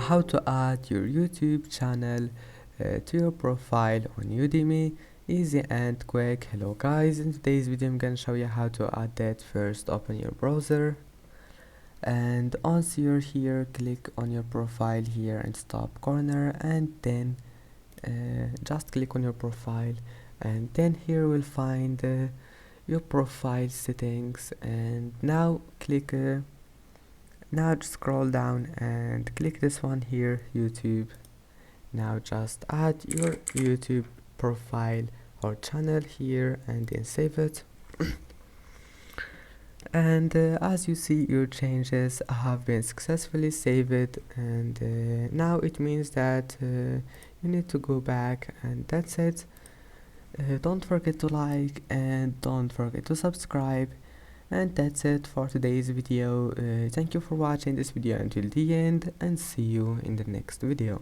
how to add your YouTube channel to your profile on Udemy. Easy and quick. Hello guys, in today's video I'm gonna show you how to add that. First, open your browser, and once you're here, click on your profile here in top corner, and then just click on your profile, and then here we'll find your profile settings, and now just scroll down and click this one here, YouTube. Now just add your YouTube profile or channel here and then save it. And as you see, your changes have been successfully saved, and now it means that you need to go back, and that's it. Don't forget to like and don't forget to subscribe, and that's it for today's video. Thank you for watching this video until the end, and see you in the next video.